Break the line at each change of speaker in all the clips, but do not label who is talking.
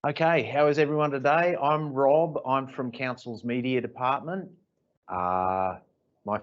Okay, how is everyone today? I'm Rob. I'm from Council's Media Department. My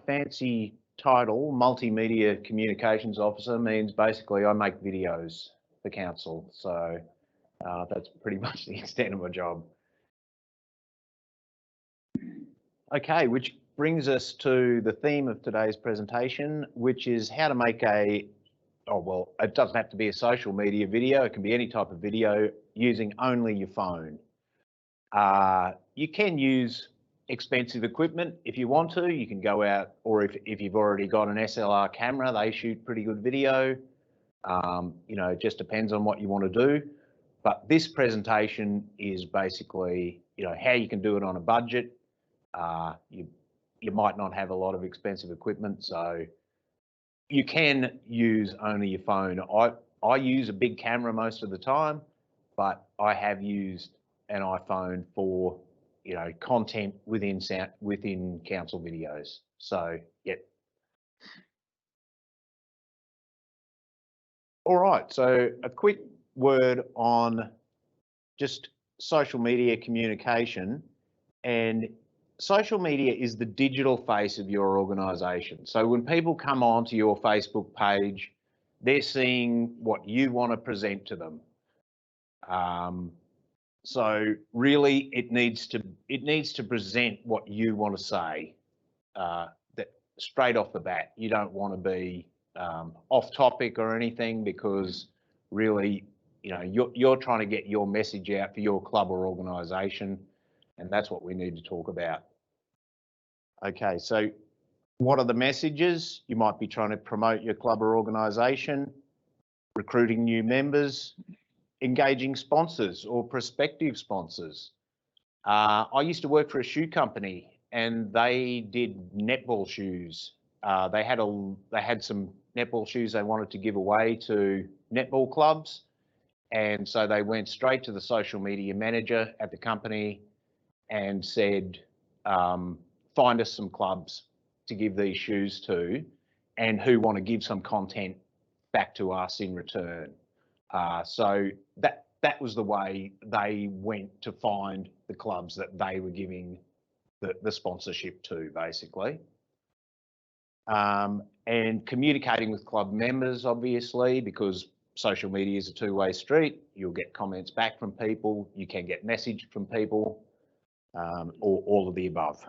fancy title, Multimedia Communications Officer, means basically I make videos for Council. So that's pretty much the extent of my job. Okay, which brings us to the theme of today's presentation, which is how to make it doesn't have to be a social media video. It can be any type of video using only your phone. You can use expensive equipment if you want to. You can go out, or if you've already got an SLR camera, they shoot pretty good video. It just depends on what you want to do. But this presentation is basically, how you can do it on a budget. You might not have a lot of expensive equipment, so you can use only your phone. I use a big camera most of the time, but I have used an iPhone for content within council videos. So yep. All right, so a quick word on just social media communication. And social media is the digital face of your organisation. So when people come onto your Facebook page, they're seeing what you want to present to them. So really, it needs to present what you want to say. That straight off the bat, you don't want to be off topic or anything, because really, you're trying to get your message out for your club or organisation, and that's what we need to talk about. Okay, so what are the messages? You might be trying to promote your club or organisation, recruiting new members, engaging sponsors or prospective sponsors. I used to work for a shoe company, and they did netball shoes. They had some netball shoes they wanted to give away to netball clubs, and so they went straight to the social media manager at the company and said, find us some clubs to give these shoes to, and who want to give some content back to us in return. So that was the way they went to find the clubs that they were giving the sponsorship to, basically. And communicating with club members, obviously, because social media is a two-way street. You'll get comments back from people, you can get message from people, or all of the above.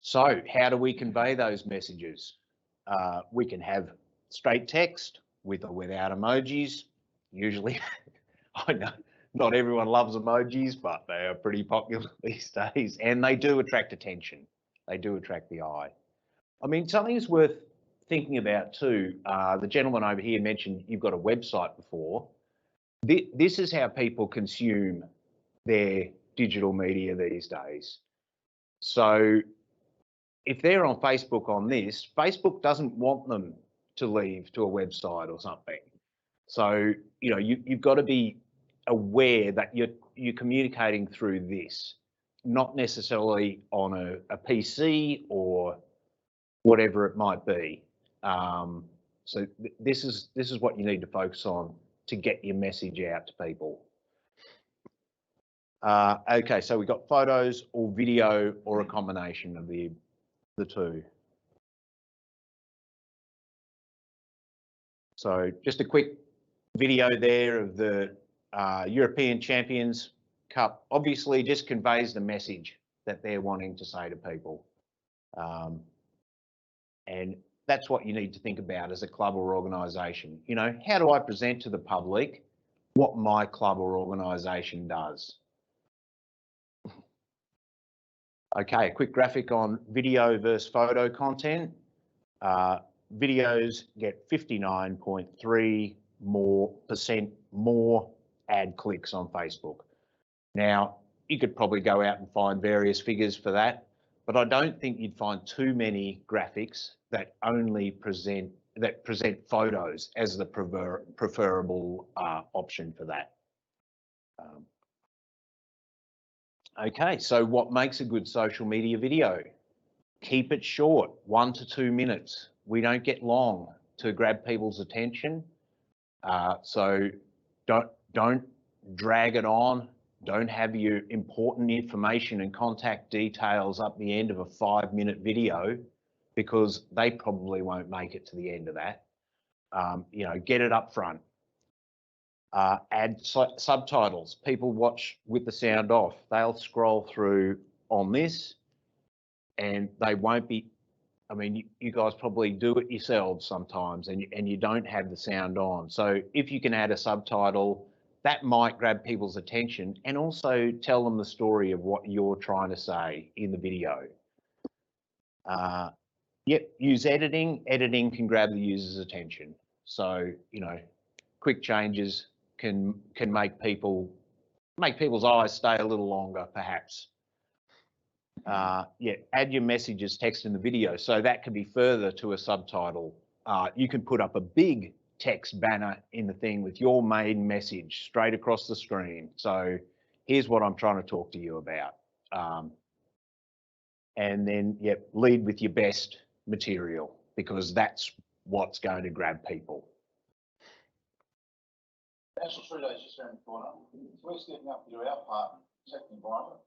So how do we convey those messages? We can have straight text with or without emojis. Usually, I know not everyone loves emojis, but they are pretty popular these days, and they do attract attention. They do attract the eye. I mean, something is worth thinking about too. The gentleman over here mentioned you've got a website before. This is how people consume their digital media these days. So if they're on Facebook on this, Facebook doesn't want them to leave to a website or something. So, you've got to be aware that you're communicating through this, not necessarily on a PC or whatever it might be. So this is what you need to focus on to get your message out to people. Okay, so we've got photos or video or a combination of the two. So just a quick video there of the European Champions Cup. Obviously just conveys the message that they're wanting to say to people. And that's what you need to think about as a club or organisation. How do I present to the public what my club or organisation does? Okay, a quick graphic on video versus photo content. Videos get 59.3% more ad clicks on Facebook. Now, you could probably go out and find various figures for that, but I don't think you'd find too many graphics that only present photos as the preferable option for that. Okay, so what makes a good social media video? Keep it short, 1 to 2 minutes. We don't get long to grab people's attention. So don't drag it on. Don't have your important information and contact details up the end of a 5-minute video, because they probably won't make it to the end of that. You know, get it up front. Add subtitles. People watch with the sound off. They'll scroll through on this and they won't be, I mean, you guys probably do it yourselves sometimes and you don't have the sound on. So if you can add a subtitle, that might grab people's attention and also tell them the story of what you're trying to say in the video. Yep, use editing. Editing can grab the user's attention. So, you know, quick changes can make people's eyes stay a little longer, perhaps. Yeah, add your messages text in the video, so that can be further to a subtitle. You can put up a big text banner in the thing with your main message straight across the screen. So here's what I'm trying to talk to you about. And then, yep, lead with your best material, because that's what's going to grab people.
National 3 Days just around the corner. We're stepping up to do our part, protect the environment.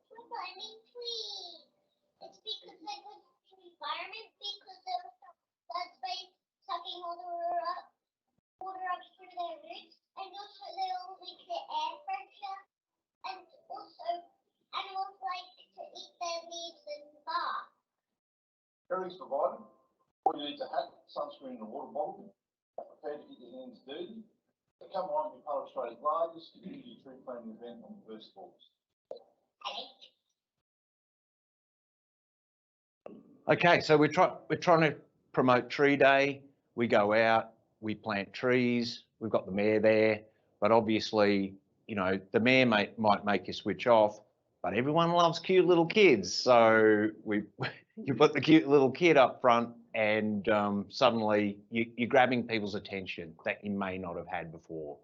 It's because they put the environment, because there was some floods by sucking all the water up through their roots, and also they all leak their air pressure, and also animals like to eat their leaves and bark.
Everything's provided. All you need is a hat, sunscreen and a water bottle. Prepared to get your hands dirty. So come on, be part of Australia's largest community tree planting event on the 1st of August.
Okay, so we're trying to promote Tree Day. We go out, we plant trees. We've got the mayor there, but obviously, you know, the mayor might make you switch off, but everyone loves cute little kids. So you put the cute little kid up front, and suddenly you're grabbing people's attention that you may not have had before.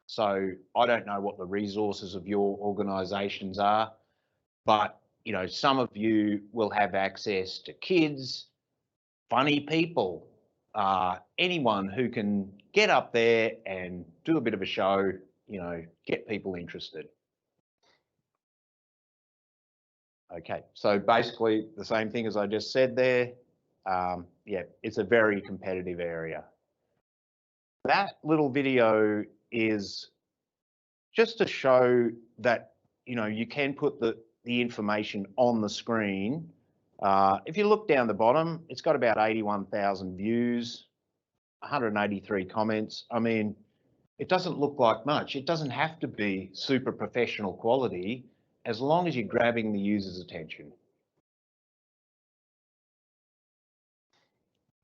So I don't know what the resources of your organisations are, but you know, some of you will have access to kids, funny people, anyone who can get up there and do a bit of a show, you know, get people interested. Okay, so basically the same thing as I just said there. Yeah, it's a very competitive area. That little video is just to show that, you know, you can put the information on the screen. If you look down the bottom, it's got about 81,000 views, 183 comments. I mean, it doesn't look like much. It doesn't have to be super professional quality, as long as you're grabbing the user's attention.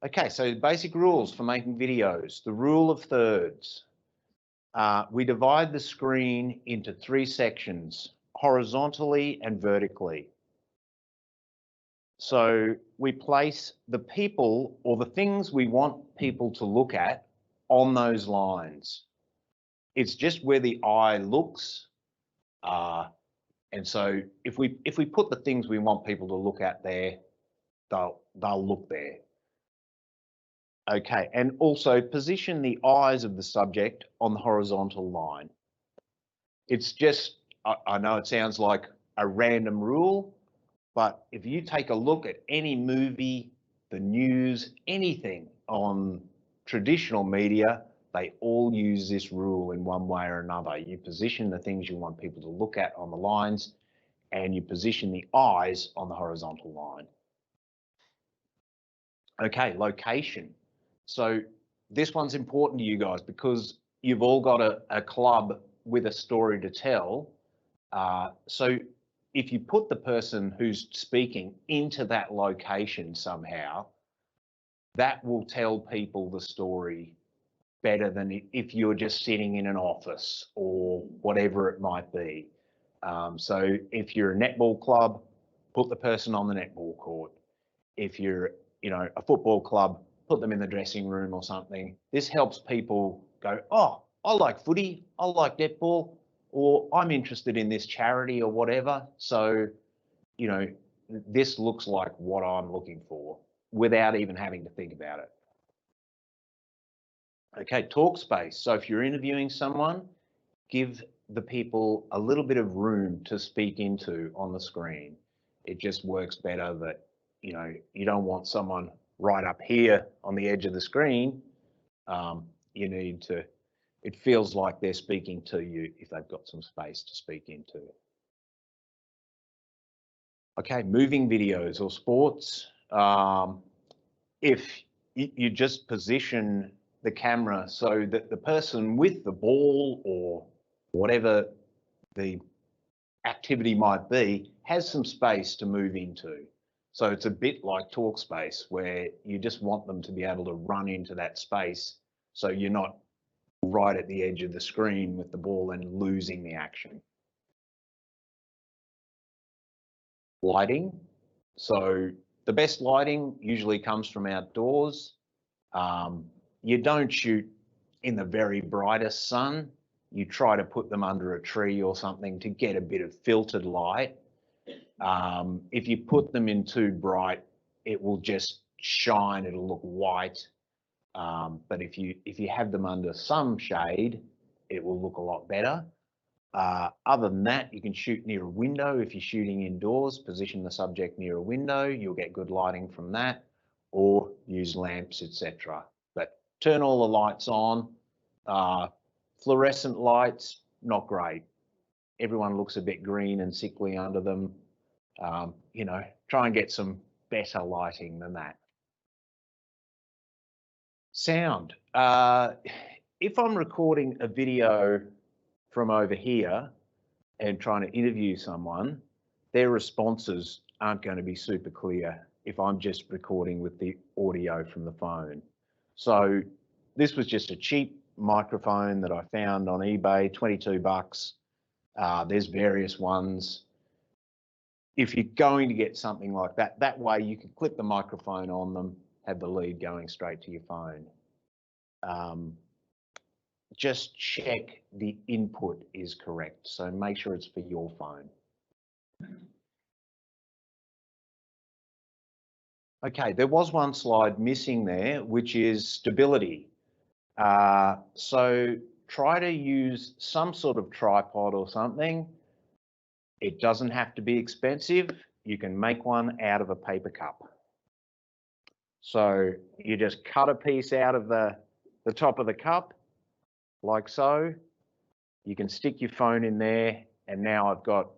Okay, so basic rules for making videos. The rule of thirds. We divide the screen into 3 sections, horizontally and vertically. So we place the people or the things we want people to look at on those lines. It's just where the eye looks. And so if we put the things we want people to look at there, they'll look there. Okay, and also position the eyes of the subject on the horizontal line. It's just, I know it sounds like a random rule, but if you take a look at any movie, the news, anything on traditional media, they all use this rule in one way or another. You position the things you want people to look at on the lines, and you position the eyes on the horizontal line. Okay, location. So this one's important to you guys because you've all got a club with a story to tell. So if you put the person who's speaking into that location somehow, that will tell people the story better than if you're just sitting in an office or whatever it might be. So if you're a netball club, put the person on the netball court. If you're, you know, a football club, put them in the dressing room or something. This helps people go, oh, I like footy, I like netball, or I'm interested in this charity or whatever. So, you know, this looks like what I'm looking for without even having to think about it. Okay, talk space. So if you're interviewing someone, give the people a little bit of room to speak into on the screen. It just works better that, you know, you don't want someone right up here on the edge of the screen. You need to, it feels like they're speaking to you if they've got some space to speak into. Okay, moving videos or sports. If you just position the camera so that the person with the ball or whatever the activity might be has some space to move into. So it's a bit like Talkspace, where you just want them to be able to run into that space so you're not right at the edge of the screen with the ball and losing the action. Lighting. So the best lighting usually comes from outdoors. You don't shoot in the very brightest sun. You try to put them under a tree or something to get a bit of filtered light. If you put them in too bright, it will just shine, it'll look white. But if you have them under some shade, it will look a lot better. Other than that, you can shoot near a window. If you're shooting indoors, position the subject near a window, you'll get good lighting from that, or use lamps, etc. But turn all the lights on. Fluorescent lights, not great. Everyone looks a bit green and sickly under them. You know, try and get some better lighting than that. Sound. If I'm recording a video from over here and trying to interview someone, their responses aren't going to be super clear if I'm just recording with the audio from the phone. So this was just a cheap microphone that I found on eBay, 22 bucks. There's various ones. If you're going to get something like that, that way you can clip the microphone on them, have the lead going straight to your phone. Just check the input is correct. So make sure it's for your phone. Okay, there was one slide missing there, which is stability. So try to use some sort of tripod or something. It doesn't have to be expensive. You can make one out of a paper cup. So you just cut a piece out of the top of the cup, like so. You can stick your phone in there, and now I've got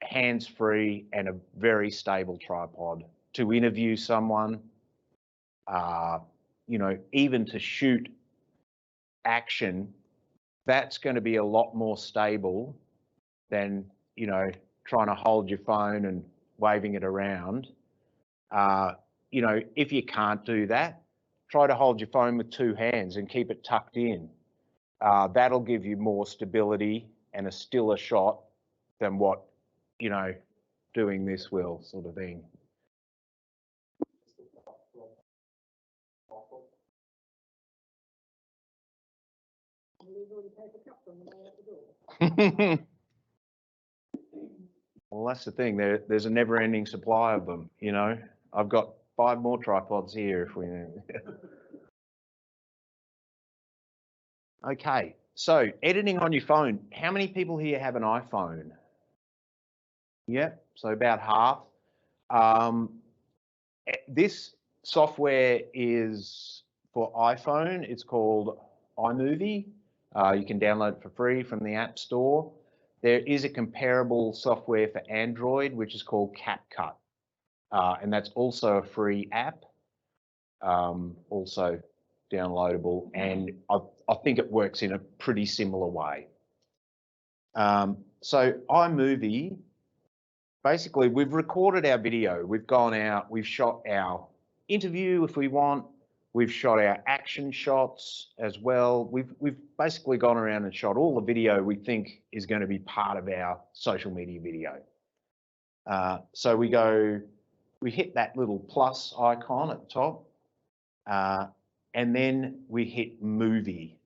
hands-free and a very stable tripod to interview someone, you know, even to shoot action. That's going to be a lot more stable than, you know, trying to hold your phone and waving it around. You know, if you can't do that, try to hold your phone with two hands and keep it tucked in. That'll give you more stability and a stiller shot than what, you know, doing this will, sort of thing. Well, that's the thing. There's a never-ending supply of them. You know, I've got 5 more tripods here if we need. Okay, so editing on your phone. How many people here have an iPhone? Yep, so about half. This software is for iPhone. It's called iMovie. You can download it for free from the App Store. There is a comparable software for Android, which is called CapCut. And that's also a free app, also downloadable. And I think it works in a pretty similar way. So iMovie, basically we've recorded our video. We've gone out, we've shot our interview if we want. We've shot our action shots as well. We've basically gone around and shot all the video we think is going to be part of our social media video. So we hit that little plus icon at the top, and then we hit movie.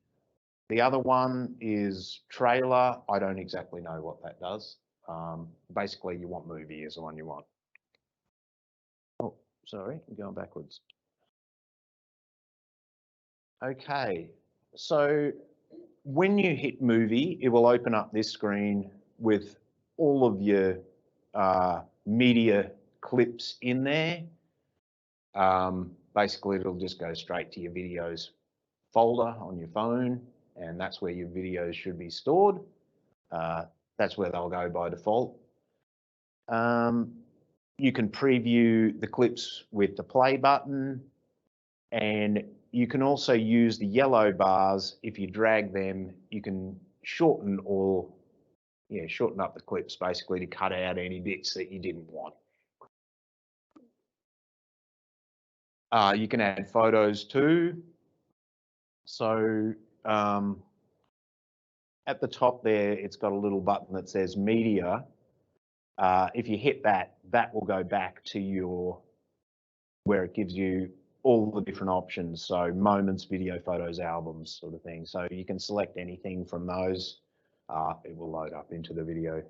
The other one is trailer. I don't exactly know what that does. Basically, you want movie is the one you want. Oh, sorry, I'm going backwards. Okay, so when you hit movie, it will open up this screen with all of your media clips in there. Basically, it'll just go straight to your videos folder on your phone, and that's where your videos should be stored. That's where they'll go by default. You can preview the clips with the play button, and you can also use the yellow bars. If you drag them, you can shorten up the clips basically to cut out any bits that you didn't want. You can add photos too. So at the top there, it's got a little button that says media. If you hit that, that will go back to where it gives you all the different options. So moments, video, photos, albums, sort of thing. So you can select anything from those. It will load up into the video.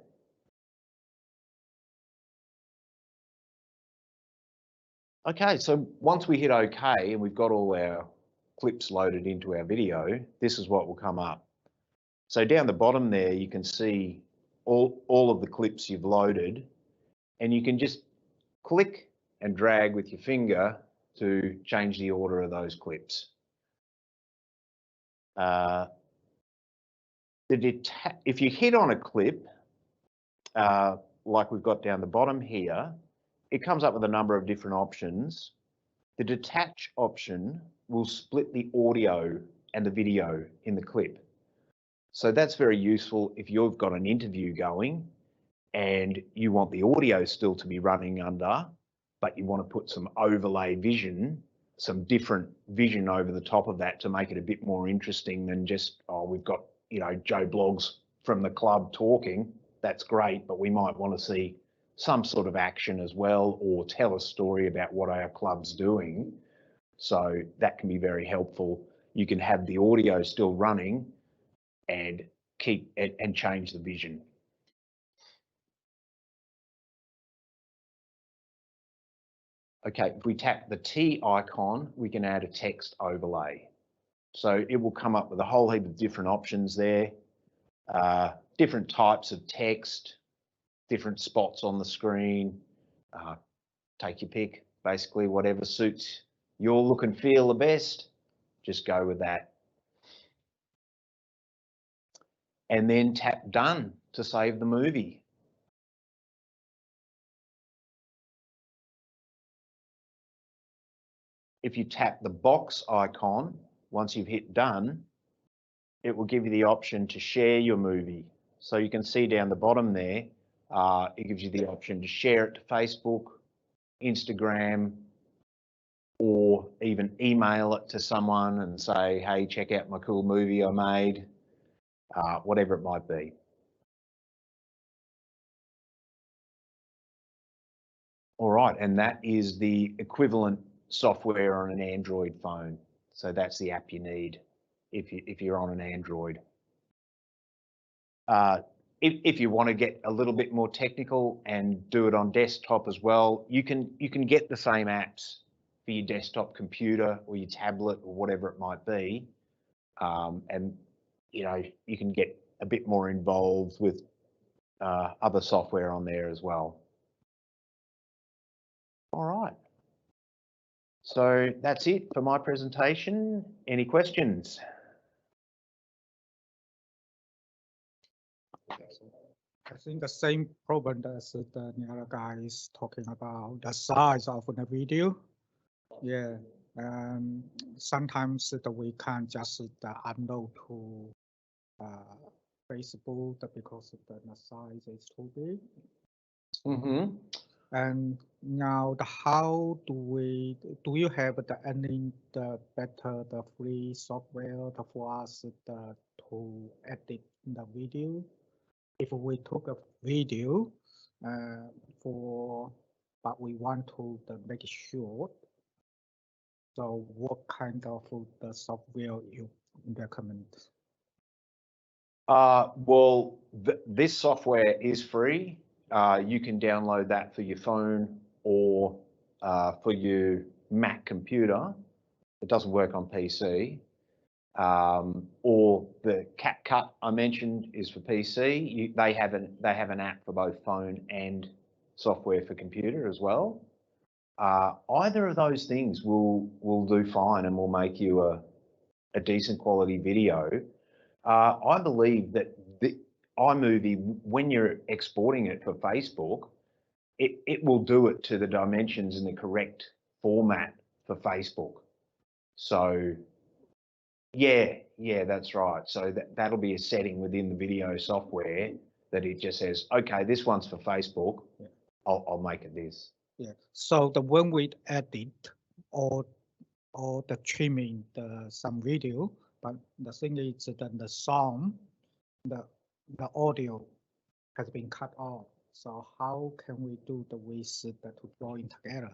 Okay, so once we hit OK and we've got all our clips loaded into our video, this is what will come up. So down the bottom there, you can see all of the clips you've loaded, and you can just click and drag with your finger to change the order of those clips. If you hit on a clip, like we've got down the bottom here, it comes up with a number of different options. The detach option will split the audio and the video in the clip. So that's very useful if you've got an interview going and you want the audio still to be running under, but you want to put some overlay vision, some different vision over the top of that to make it a bit more interesting than just, oh, we've got, Joe Bloggs from the club talking. That's great, but we might want to see some sort of action as well, or tell a story about what our club's doing. So that can be very helpful. You can have the audio still running and keep it and change the vision. Okay, if we tap the T icon, we can add a text overlay. So it will come up with a whole heap of different options there, different types of text, different spots on the screen. Take your pick, basically whatever suits your look and feel the best, just go with that. And then tap done to save the movie. If you tap the box icon, once you've hit done, it will give you the option to share your movie. So you can see down the bottom there, it gives you the option to share it to Facebook, Instagram, or even email it to someone and say, hey, check out my cool movie I made, whatever it might be. All right, and that is the equivalent software on an Android phone. So that's the app you need if you're on an Android. If you want to get a little bit more technical and do it on desktop as well, you can get the same apps for your desktop computer or your tablet or whatever it might be, and you can get a bit more involved with other software on there as well. All right. So that's it for my presentation. Any questions?
I think the same problem as the other guy is talking about, the size of the video. Yeah, sometimes we can just upload to Facebook because the size is too big.
Mm-hmm.
And now, how do you have any better free software for us to edit the video? If we took a video but we want to make it short, so what kind of the software you recommend?
Well, this software is free. You can download that for your phone or for your Mac computer. It doesn't work on PC. Or the CapCut I mentioned is for PC. They have an app for both phone and software for computer as well. Either of those things will do fine and will make you a decent quality video. I believe that the iMovie, when you're exporting it for Facebook, it will do it to the dimensions in the correct format for Facebook. So yeah, that's right. So that'll be a setting within the video software that it just says, okay, this one's for Facebook.
Yeah.
I'll make it this.
Yeah. So when we edit or the trimming some video, but the thing is that the sound, the audio has been cut off. So how can we do with the to join together?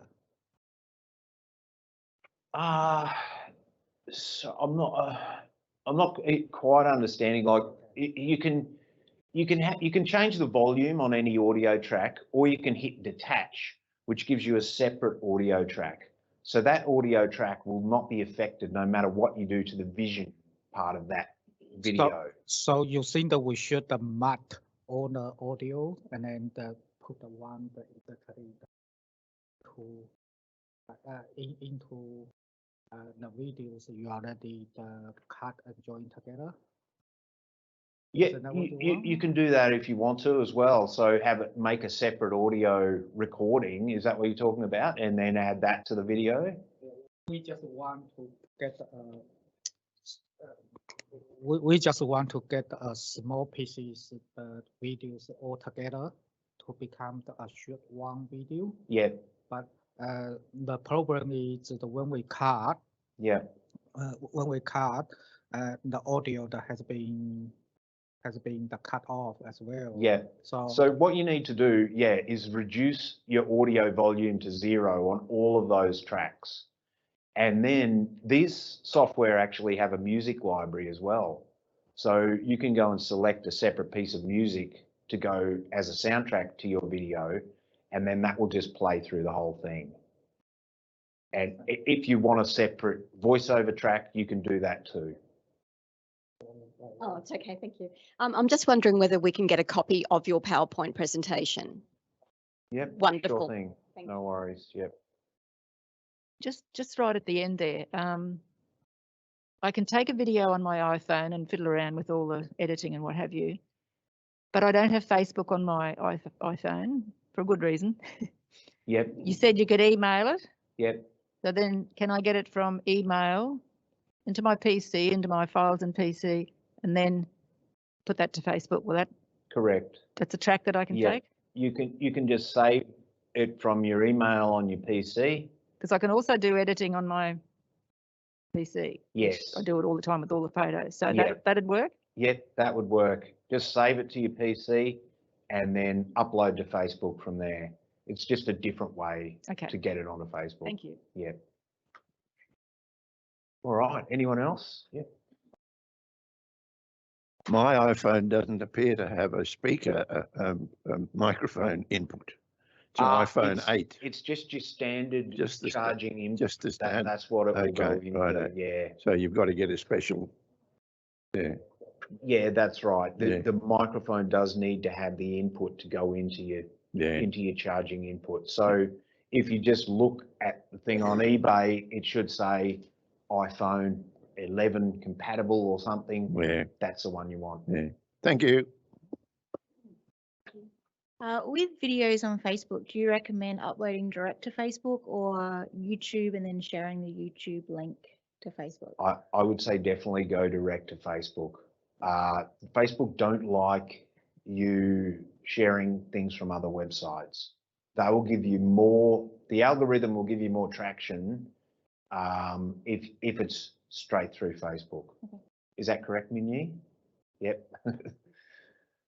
So I'm not quite understanding. Like you can change the volume on any audio track, or you can hit detach, which gives you a separate audio track. So that audio track will not be affected no matter what you do to the vision part of that video.
So you think that we should mute all the audio and then put the one that into the videos you already cut and join together?
Yeah, you can do that if you want to as well. So have it make a separate audio recording. Is that what you're talking about? And then add that to the video?
We just want to get we just want to get a small pieces videos all together to become a short one video.
Yeah.
But the problem is that when we cut,
yeah,
the audio that has been cut off as well.
Yeah. So what you need to do, is reduce your audio volume to 0 on all of those tracks. And then this software actually have a music library as well. So you can go and select a separate piece of music to go as a soundtrack to your video, and then that will just play through the whole thing. And if you want a separate voiceover track, you can do that too.
Oh, it's okay, thank you. I'm just wondering whether we can get a copy of your PowerPoint presentation.
Yep.
Wonderful.
Sure thing. No worries. Yep.
Just right at the end there, I can take a video on my iPhone and fiddle around with all the editing and what have you, but I don't have Facebook on my iPhone for a good reason.
Yep.
You said you could email it?
Yep.
So then can I get it from email into my PC, into my files and PC, and then put that to Facebook? Will that?
Correct.
That's a track that I can take?
You can just save it from your email on your PC.
Because I can also do editing on my PC.
Yes.
I do it all the time with all the photos. So
Yeah.
that'd work?
Yep, that would work. Just save it to your PC and then upload to Facebook from there. It's just a different way to get it onto Facebook.
Thank you.
Yep. All right. Anyone else? Yep.
My iPhone doesn't appear to have a speaker, a microphone input. It's an iPhone 8.
It's just your standard
Just the
charging input.
Just the standard.
That's what it will go
Okay,
into.
righto.
Yeah.
So you've got to get a special. Yeah.
Yeah, that's right.
Yeah.
The microphone does need to have the input to go into your charging input. So if you just look at the thing on eBay, it should say iPhone 11 compatible or something.
Yeah.
That's the one you want.
Yeah. Thank you.
With videos on Facebook, do you recommend uploading direct to Facebook or YouTube and then sharing the YouTube link to Facebook?
I would say definitely go direct to Facebook. Facebook don't like you sharing things from other websites. They will give you more, the algorithm will give you more traction if it's straight through Facebook.
Okay.
Is that correct, Minyi? Yep.